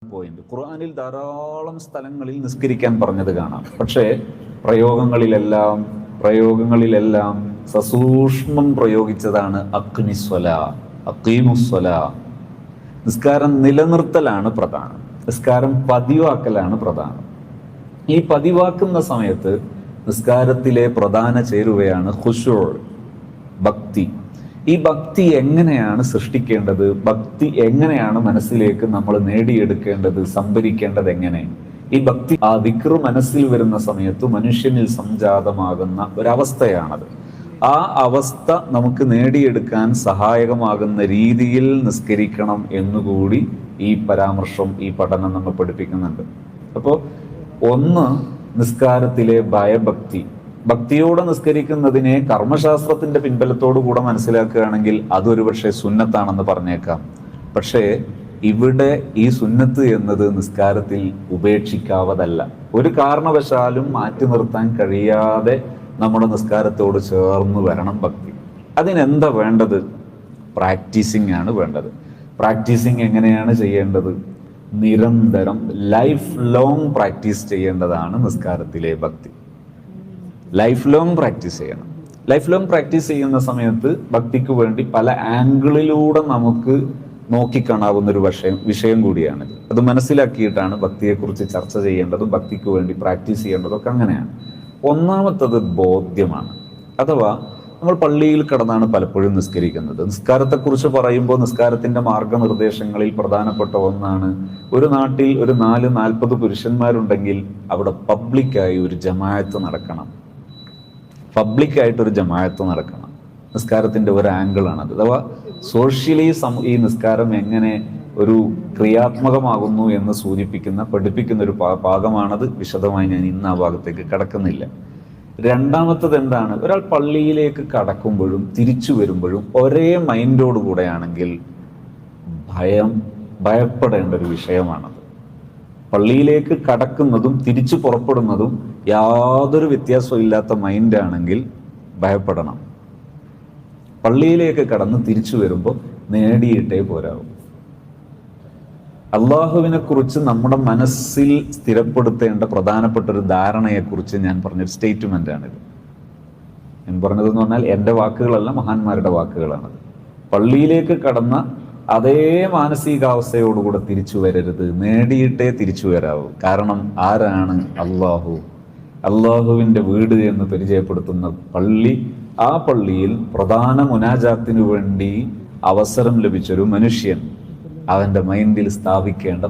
Point. ഖുർആനിൽ ധാരാളം സ്ഥലങ്ങളിൽ നിസ്കരിക്കാൻ പറഞ്ഞത് കാണാം. പക്ഷേ പ്രയോഗങ്ങളിലെല്ലാം സസൂക്ഷ്മം പ്രയോഗിച്ചതാണ് അഖീമുസ്വലാ. നിസ്കാരം നിലനിർത്തലാണ് പ്രധാനം. നിസ്കാരം പതിവാക്കലാണ് പ്രധാനം. ഈ പതിവാക്കുന്ന സമയത്ത് നിസ്കാരത്തിലെ പ്രധാന ചേരുവയാണ് ഖുശൂഅ്, ഭക്തി. ഈ ഭക്തി എങ്ങനെയാണ് സൃഷ്ടിക്കേണ്ടത്? ഭക്തി എങ്ങനെയാണ് മനസ്സിലേക്ക് നമ്മൾ നേടിയെടുക്കേണ്ടത്, സംഭരിക്കേണ്ടത് എങ്ങനെ? ഈ ഭക്തി, ആ ദിക്ർ മനസ്സിൽ വരുന്ന സമയത്ത് മനുഷ്യനിൽ സംജാതമാകുന്ന ഒരവസ്ഥയാണത്. ആ അവസ്ഥ നമുക്ക് നേടിയെടുക്കാൻ സഹായകമാകുന്ന രീതിയിൽ നിസ്കരിക്കണം എന്നുകൂടി ഈ പരാമർശം, ഈ പഠനം നമ്മൾ പഠിപ്പിക്കുന്നുണ്ട്. അപ്പോൾ ഒന്ന്, നിസ്കാരത്തിലെ ഭയഭക്തി. ഭക്തിയോടെ നിസ്കരിക്കുന്നതിനെ കർമ്മശാസ്ത്രത്തിന്റെ പിൻബലത്തോടു കൂടെ മനസ്സിലാക്കുകയാണെങ്കിൽ അതൊരു പക്ഷേ സുന്നത്താണെന്ന് പറഞ്ഞേക്കാം. പക്ഷേ ഇവിടെ ഈ സുന്നത്ത് എന്നത് നിസ്കാരത്തിൽ ഉപേക്ഷിക്കാവതല്ല. ഒരു കാരണവശാലും മാറ്റി നിർത്താൻ കഴിയാതെ നമ്മുടെ നിസ്കാരത്തോട് ചേർന്ന് വരണം ഭക്തി. അതിനെന്താ വേണ്ടത്? പ്രാക്ടീസിങ് ആണ് വേണ്ടത്. പ്രാക്ടീസിങ് എങ്ങനെയാണ് ചെയ്യേണ്ടത്? നിരന്തരം ലൈഫ് ലോങ് പ്രാക്ടീസ് ചെയ്യേണ്ടതാണ് നിസ്കാരത്തിലെ ഭക്തി. ലൈഫ് ലോങ് പ്രാക്ടീസ് ചെയ്യണം. ലൈഫ് ലോങ് പ്രാക്ടീസ് ചെയ്യുന്ന സമയത്ത് ഭക്തിക്ക് വേണ്ടി പല ആംഗിളിലൂടെ നമുക്ക് നോക്കിക്കാണാവുന്ന ഒരു വിഷയം കൂടിയാണ്. അത് മനസ്സിലാക്കിയിട്ടാണ് ഭക്തിയെക്കുറിച്ച് ചർച്ച ചെയ്യേണ്ടതും ഭക്തിക്ക് വേണ്ടി പ്രാക്ടീസ് ചെയ്യേണ്ടതും ഒക്കെ അങ്ങനെയാണ്. ഒന്നാമത്തത് ബോധ്യമാണ്. അഥവാ നമ്മൾ പള്ളിയിൽ കിടന്നാണ് പലപ്പോഴും നിസ്കരിക്കുന്നത്. നിസ്കാരത്തെക്കുറിച്ച് പറയുമ്പോൾ നിസ്കാരത്തിന്റെ മാർഗനിർദ്ദേശങ്ങളിൽ പ്രധാനപ്പെട്ട ഒന്നാണ്, ഒരു നാട്ടിൽ ഒരു 40 പുരുഷന്മാരുണ്ടെങ്കിൽ അവിടെ പബ്ലിക്കായി ഒരു ജമാഅത്ത് നടക്കണം. പബ്ലിക്കായിട്ടൊരു ജമാഅത്ത് നടക്കണം. നിസ്കാരത്തിന്റെ ഒരു ആംഗിളാണത്. അഥവാ സോഷ്യലി ഈ നിസ്കാരം എങ്ങനെ ഒരു ക്രിയാത്മകമാകുന്നു എന്ന് പഠിപ്പിക്കുന്ന ഒരു ഭാഗമാണത്. വിശദമായി ഞാൻ ഇന്ന് ആ ഭാഗത്തേക്ക് കടക്കുന്നില്ല. രണ്ടാമത്തത് എന്താണ്? ഒരാൾ പള്ളിയിലേക്ക് കടക്കുമ്പോഴും തിരിച്ചു വരുമ്പോഴും ഒരേ മൈൻഡോടുകൂടെയാണെങ്കിൽ ഭയപ്പെടേണ്ട ഒരു വിഷയമാണത്. പള്ളിയിലേക്ക് കടക്കുന്നതും തിരിച്ചു പുറപ്പെടുന്നതും യാതൊരു വ്യത്യാസവും ഇല്ലാത്ത മൈൻഡാണെങ്കിൽ ഭയപ്പെടണം. പള്ളിയിലേക്ക് കടന്ന് തിരിച്ചു വരുമ്പോൾ നേടിയിട്ടേ പോരാവും. അള്ളാഹുവിനെ കുറിച്ച് നമ്മുടെ മനസ്സിൽ സ്ഥിരപ്പെടുത്തേണ്ട പ്രധാനപ്പെട്ട ഒരു ധാരണയെക്കുറിച്ച് ഞാൻ പറഞ്ഞൊരു സ്റ്റേറ്റ്മെന്റ് ആണിത്. ഞാൻ പറഞ്ഞതെന്ന് പറഞ്ഞാൽ എൻ്റെ വാക്കുകളല്ല, മഹാന്മാരുടെ വാക്കുകളാണ്. പള്ളിയിലേക്ക് കടന്ന അതേ മാനസികാവസ്ഥയോടുകൂടെ തിരിച്ചു വരരുത്, നേടിയിട്ടേ തിരിച്ചു വരാവൂ. കാരണം ആരാണ് അള്ളാഹു? അള്ളാഹുവിൻ്റെ വീട് എന്ന് പരിചയപ്പെടുത്തുന്ന പള്ളി. ആ പള്ളിയിൽ പ്രധാന മുനാജാത്തിന് വേണ്ടി അവസരം ലഭിച്ചൊരു മനുഷ്യൻ അവൻ്റെ മൈൻഡിൽ സ്ഥാപിക്കേണ്ട